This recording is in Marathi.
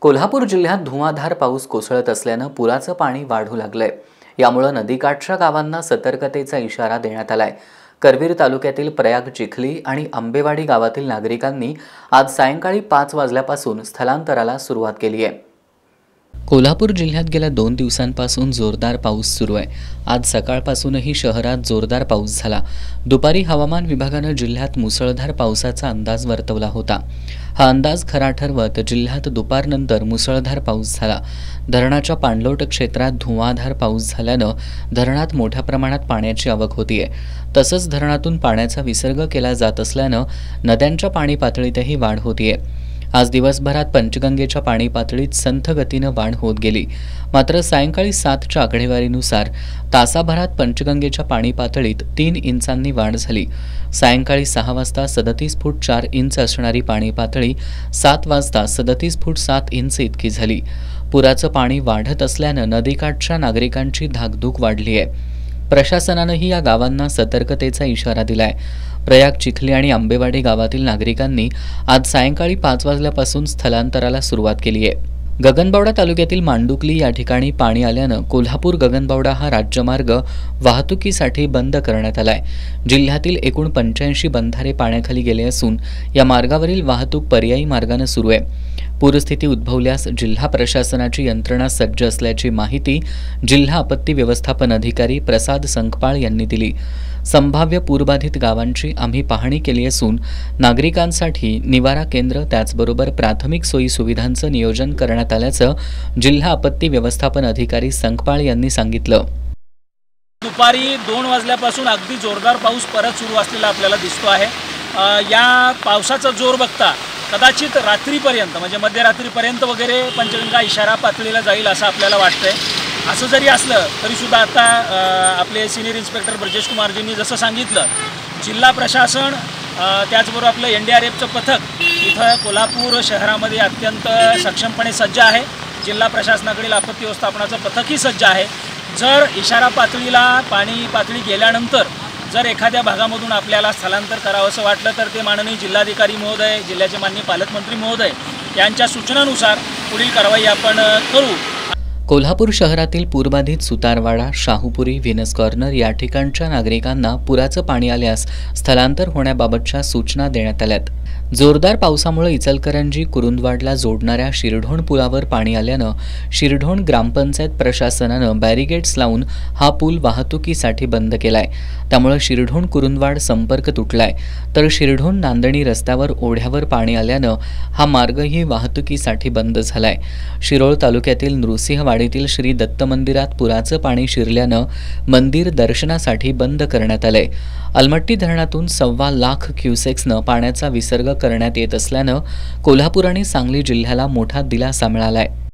कोल्हापूर जिल्ह्यात धुवांधार पाऊस कोसळत असल्यानं पुराचं पाणी वाढू लागलंय। यामुळे नदीकाठच्या गावांना सतर्कतेचा इशारा देण्यात आलाय। करवीर तालुक्यातील प्रयाग चिखली आणि आंबेवाडी गावातील नागरिकांनी आज सायंकाळी 5 वाजल्यापासून स्थलांतराला सुरुवात केली आहे। कोल्हापूर जिल्ह्यात गेल्या 2 दिवसांपासून जोरदार पाऊस सुरू आहे। आज सकाळपासूनही शहरात जोरदार पाऊस झाला। दुपारी हवामान विभागाने जिल्ह्यात मुसळधार पावसाचा अंदाज वर्तवला होता। हा अंदाज खरा ठरवत जिल्ह्यात दुपारनंतर मुसळधार पाऊस झाला। धरणाच्या पाणलोट क्षेत्रात धुवांधार पाऊस झाल्यानं धरणात मोठ्या प्रमाणात पाण्याची आवक होतीये। तसंच धरणातून पाण्याचा विसर्ग केला जात असल्यानं नद्यांच्या पाणी पातळीतही वाढ होतीये। आज दिवसभरात पंचगंगेच्या पाणी पातळीत संथ गतीनं वाढ होत गेली। मात्र सायंकाळी 7च्या आकडेवारीनुसार तासाभरात पंचगंगेच्या पाणी पातळीत 3 इंचांनी वाढ झाली। सायंकाळी 6 वाजता 37 फूट 4 इंच असणारी पाणी पातळी 7 वाजता 37 फूट 7 इंच इतकी झाली। पुराचं पाणी वाढत असल्यानं नदीकाठच्या नागरिकांची धाकधूक वाढली आहे। प्रशासनानंही या गावांना सतर्कतेचा इशारा दिलाय। प्रयाग चिखली आणि आंबेवाडी गावातील नागरिकांनी आज सायंकाळी 5 वाजल्यापासून स्थलांतराला सुरुवात केली आहे। गगनबावडा तालुक्यातील मांडुकली या ठिकाणी पाणी आल्यानं कोल्हापूर गगनबावडा हा राज्यमार्ग वाहतुकीसाठी बंद करण्यात आलाय। जिल्ह्यातील एकूण 85 बंधारे पाण्याखाली गेले असून या मार्गावरील वाहतूक पर्यायी मार्गाने सुरू आहे। पूरस्थिती उद्भवल्यास जिल्हा प्रशासनाची यंत्रणा सज्ज असल्याची माहिती जिल्हा आपत्ती व्यवस्थापन अधिकारी प्रसाद संकपाळ यांनी दिली। संभाव्य पूरबाधित गावांची आम्ही पाहणी केली असून नागरिकांसाठी निवारा केंद्र त्याचबरोबर प्राथमिक सोयी सुविधांचं नियोजन करण्यात आल्याचं जिल्हा आपत्ती व्यवस्थापन अधिकारी संकपाळ यांनी सांगितलं। दुपारी 2 वाजल्यापासून अगदी जोरदार पाऊस परत सुरू असलेला आपल्याला दिसतो आहे। या पावसाचा जोर बघता कदाचित रात्रीपर्यंत म्हणजे मध्यरात्रीपर्यंत वगैरे पंचगंगा इशारा पातळीला जाईल असं आपल्याला वाटतंय। असं जरी असलं तरीसुद्धा आता आपले सिनियर इन्स्पेक्टर ब्रजेश कुमारजींनी जसं सांगितलं, जिल्हा प्रशासन त्याचबरोबर आपलं NDRFचं पथक इथं कोल्हापूर शहरामध्ये अत्यंत सक्षमपणे सज्ज आहे। जिल्हा प्रशासनाकडील आपत्ती व्यवस्थापनाचं पथकही सज्ज आहे। जर इशारा पातळीला पाणी पातळी गेल्यानंतर जर एखाद्या भागामधून आपल्याला स्थलांतर करावं असं वाटलं तर ते माननीय जिल्हाधिकारी महोदय, जिल्ह्याचे माननीय पालकमंत्री महोदय यांच्या सूचनानुसार पुढील कारवाई आपण करू। कोल्हापूर शहरातील पूरबाधित सुतारवाडा, शाहूपुरी, व्हीनस कॉर्नर या ठिकाणच्या नागरिकांना पुराचं पाणी आल्यास स्थलांतर होण्याबाबतच्या सूचना देण्यात आल्यात। जोरदार पावसामुळे इचलकरंजी कुरुंदवाडला जोडणाऱ्या शिरढोण पुलावर पाणी आल्यानं शिरढोण ग्रामपंचायत प्रशासनानं बॅरिगेड्स लावून हा पूल वाहतुकीसाठी बंद केलाय। त्यामुळे शिरढोण कुरुंदवाड संपर्क तुटलाय, तर शिरढोण नांदणी रस्त्यावर ओढ्यावर पाणी आल्यानं हा मार्गही वाहतुकीसाठी बंद झालाय। शिरोळ तालुक्यातील नृसिंहवाडीतील श्री दत्त मंदिरात पुराचं पाणी शिरल्यानं मंदिर दर्शनासाठी बंद करण्यात आलंय। अलमट्टी धरणातून 1.25 लाख क्युसेक्सनं पाण्याचा विसर्ग करण्यात येत असल्यानं कोल्हापूर आणि सांगली जिल्ह्याला मोठा दिलासा मिळालाय।